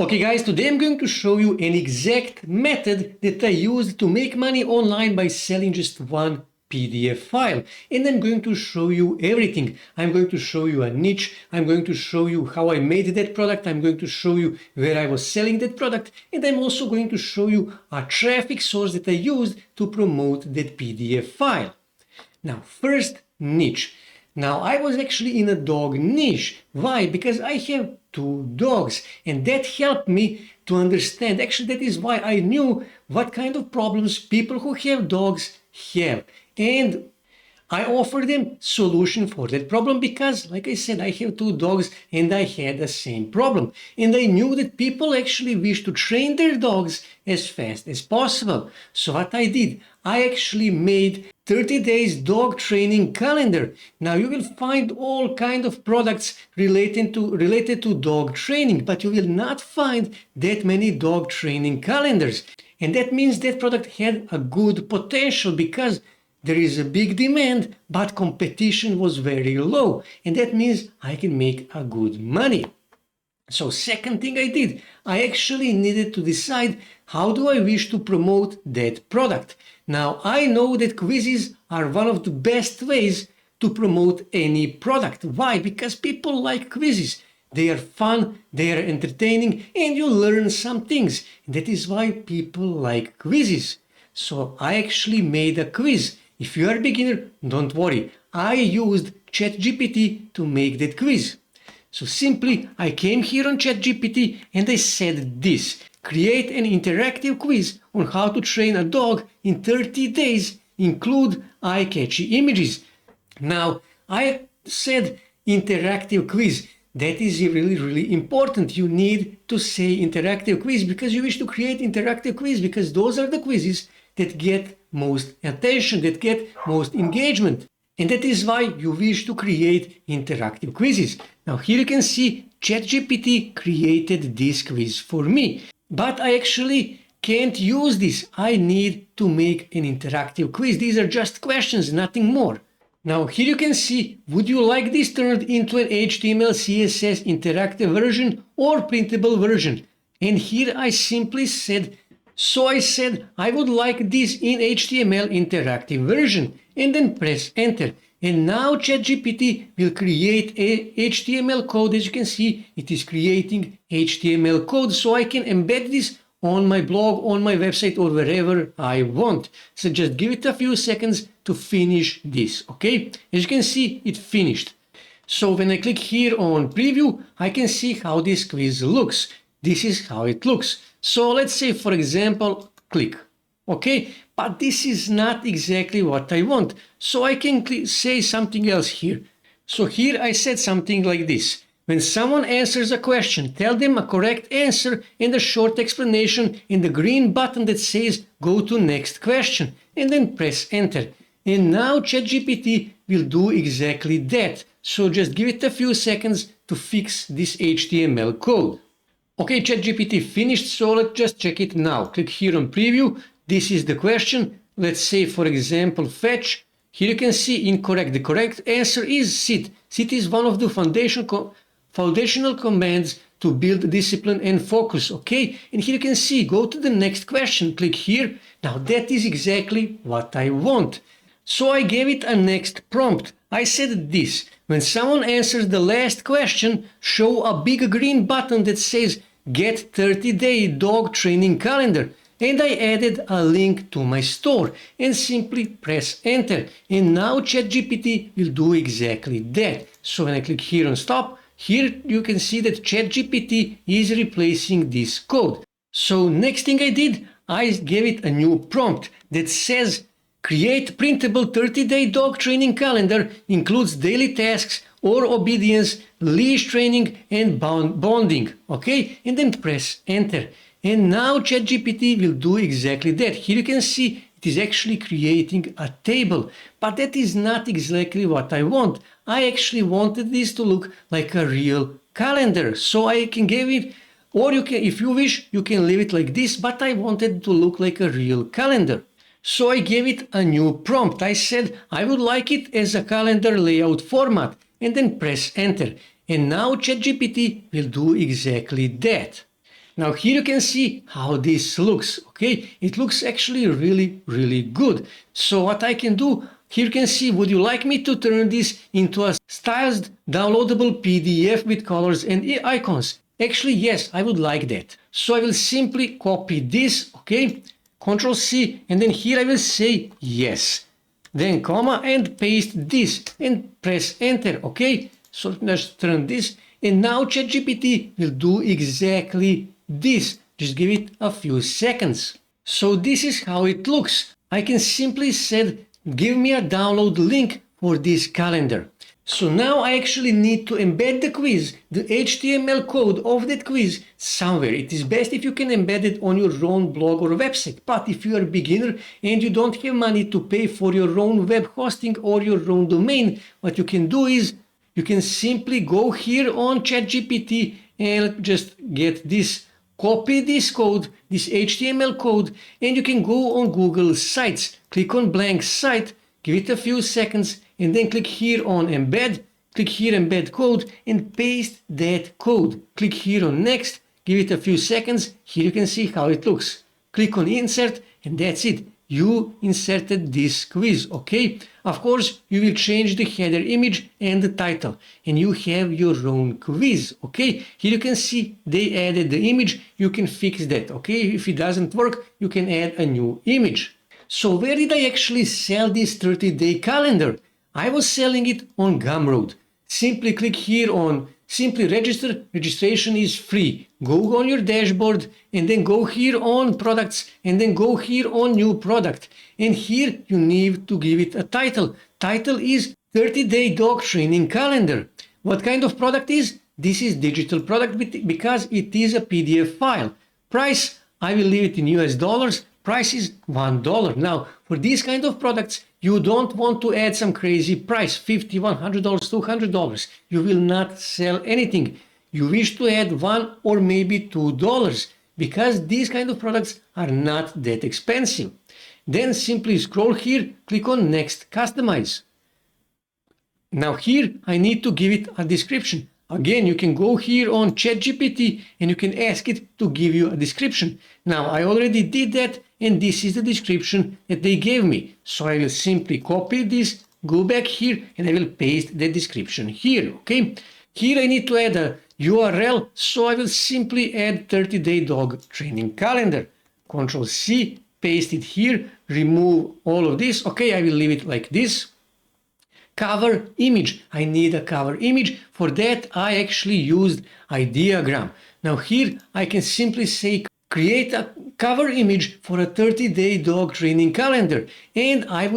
Okay guys, today I'm going to show you an exact method that I used to make money online by selling just one PDF file. And I'm going to show you everything. I'm going to show you a niche. I'm going to show you how I made that product. I'm going to show you where I was selling that product. And I'm also going to show you a traffic source that I used to promote that PDF file. Now, first, niche. Now, I was actually in a dog niche. Why? Because I have two dogs, and that helped me to understand. Actually, that is why I knew what kind of problems people who have dogs have. And I offered them solution for that problem because, like I said, I have two dogs and I had the same problem. And I knew that people actually wish to train their dogs as fast as possible. So what I did, I actually made 30 days dog training calendar. Now you will find all kind of products related to dog training, but you will not find that many dog training calendars. And that means that product had a good potential because there is a big demand, but competition was very low. And that means I can make a good money. So second thing I did, I actually needed to decide how do I wish to promote that product. Now I know that quizzes are one of the best ways to promote any product. Why? Because people like quizzes. They are fun, they are entertaining, and you learn some things. That is why people like quizzes. So I actually made a quiz. If you are a beginner, don't worry. I used ChatGPT to make that quiz. So simply, I came here on ChatGPT and I said this. Create an interactive quiz on how to train a dog in 30 days. Include eye-catchy images. Now, I said interactive quiz. That is really important. You need to say interactive quiz because you wish to create interactive quiz because those are the quizzes that get most attention, that get most engagement. And that is why you wish to create interactive quizzes. Now here you can see ChatGPT created this quiz for me. But I actually can't use this. I need to make an interactive quiz. These are just questions, nothing more. Now here you can see, would you like this turned into an HTML, CSS interactive version or printable version? And here I simply said, so I said I would like this in HTML interactive version and then press enter. And now ChatGPT will create a HTML code. As you can see, it is creating HTML code so I can embed this on my blog, on my website or wherever I want. So just give it a few seconds to finish this, okay? As you can see, it finished. So when I click here on preview, I can see how this quiz looks. This is how it looks. So let's say, for example, click, okay? But this is not exactly what I want. So I can say something else here. So here I said something like this. When someone answers a question, tell them a correct answer and a short explanation in the green button that says go to next question and then press enter. And now ChatGPT will do exactly that. So just give it a few seconds to fix this HTML code. Okay, ChatGPT finished, so let's just check it now. Click here on preview. This is the question. Let's say, for example, fetch. Here you can see incorrect. The correct answer is sit. Sit is one of the foundational commands to build discipline and focus, okay? And here you can see, go to the next question. Click here. Now that is exactly what I want. So I gave it a next prompt. I said this. When someone answers the last question, show a big green button that says Get 30-day dog training calendar. And I added a link to my store and simply press enter. And now ChatGPT will do exactly that. So when I click here on stop, here you can see that ChatGPT is replacing this code. So next thing I did, I gave it a new prompt that says create printable 30-day dog training calendar, includes daily tasks or obedience, leash training and bonding, okay? And then press enter. And now ChatGPT will do exactly that. Here you can see it is actually creating a table, but that is not exactly what I want. I actually wanted this to look like a real calendar. So I can give it, or you can, if you wish, you can leave it like this, but I wanted it to look like a real calendar. So I gave it a new prompt. I said I would like it as a calendar layout format and then press enter. And now ChatGPT will do exactly that. Now here you can see how this looks, okay? It looks actually really good. So what I can do, here you can see, would you like me to turn this into a stylized downloadable PDF with colors and icons? Actually, yes, I would like that. So I will simply copy this, okay? Control C, and then here I will say yes. Then comma and paste this and press enter, okay? So let's turn this, and now ChatGPT will do exactly this. Just give it a few seconds. So this is how it looks. I can simply say, give me a download link for this calendar. So now I actually need to embed the quiz, the HTML code of that quiz somewhere. It is best if you can embed it on your own blog or website. But if you are a beginner and you don't have money to pay for your own web hosting or your own domain, what you can do is you can simply go here on ChatGPT and just get this, copy this code, this HTML code, and you can go on Google Sites, click on blank site, give it a few seconds, and then click here on embed, click here embed code, and paste that code. Click here on next, give it a few seconds, here you can see how it looks. Click on insert, and that's it. You inserted this quiz, okay? Of course, you will change the header image and the title, and you have your own quiz, okay? Here you can see they added the image, you can fix that, okay? If it doesn't work, you can add a new image. So where did I actually sell this 30-day calendar? I was selling it on Gumroad. Simply click here on simply register. Registration is free. Go on your dashboard and then go here on products and then go here on new product. And here you need to give it a title. Title is 30-day dog training calendar. What kind of product is? This is digital product because it is a PDF file. Price, I will leave it in US dollars. Price is $1. Now, for these kind of products, you don't want to add some crazy price, $50, $100, $200. You will not sell anything. You wish to add $1 or maybe $2 because these kind of products are not that expensive. Then simply scroll here, click on next, customize. Now here I need to give it a description. Again, you can go here on ChatGPT and you can ask it to give you a description. Now, I already did that, and this is the description that they gave me. So I will simply copy this, go back here, and I will paste the description here, okay? Here I need to add a URL, so I will simply add 30-day dog training calendar. Control C, paste it here, remove all of this. Okay, I will leave it like this. Cover image. I need a cover image. For that, I actually used a diagram. Now here, I can simply say, create a cover image for a 30-day dog training calendar. And a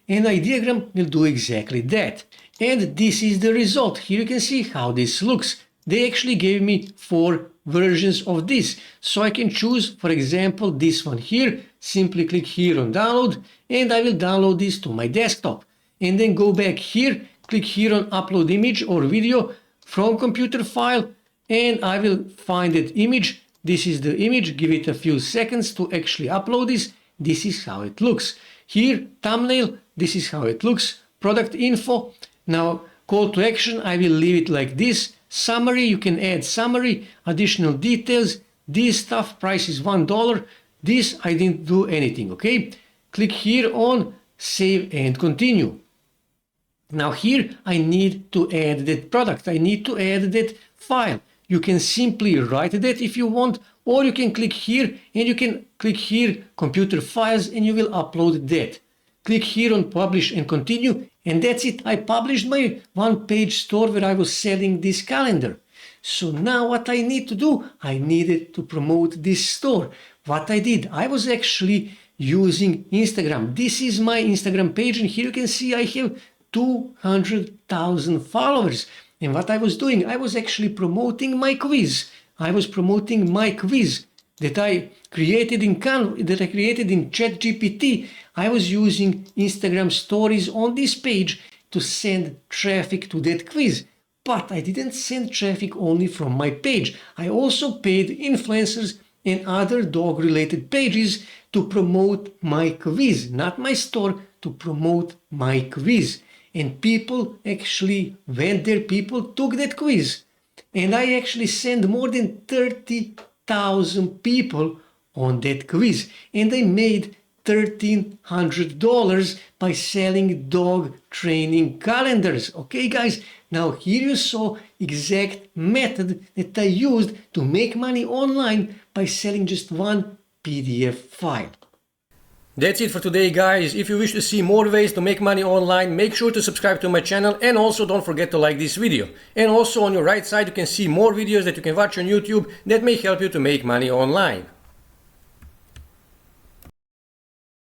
diagram will do exactly that. And this is the result. Here you can see how this looks. They actually gave me 4 versions of this. So I can choose, for example, this one here. Simply click here on download, and I will download this to my desktop. And then go back here, click here on upload image or video from computer file, and I will find that image. This is the image. Give it a few seconds to actually upload this. This is how it looks. Here, thumbnail, this is how it looks. Product info. Now, call to action, I will leave it like this. Summary, you can add summary, additional details. This stuff, price is $1. This, I didn't do anything, okay? Click here on save and continue. Now here I need to add that product. I need to add that file. You can simply write that if you want, or you can click here and you can click here computer files and you will upload that. Click here on publish and continue, and that's it. I published my one-page store where I was selling this calendar. So now what I need to do, I needed to promote this store. What I did, I was actually using Instagram. This is my Instagram page, and here you can see I have 200,000 followers. And what I was doing, I was actually promoting my quiz. I was promoting my quiz that I created in ChatGPT. I was using Instagram stories on this page to send traffic to that quiz. But I didn't send traffic only from my page. I also paid influencers and other dog-related pages to promote my quiz, not my store, to promote my quiz. And people actually went there, people took that quiz. And I actually sent more than 30 1,000 people on that quiz, and they made $1,300 by selling dog training calendars. Okay, guys, now here you saw exact method that I used to make money online by selling just one PDF file. That's it for today, guys. If you wish to see more ways to make money online, make sure to subscribe to my channel, and also don't forget to like this video. And also on your right side you can see more videos that you can watch on YouTube that may help you to make money online.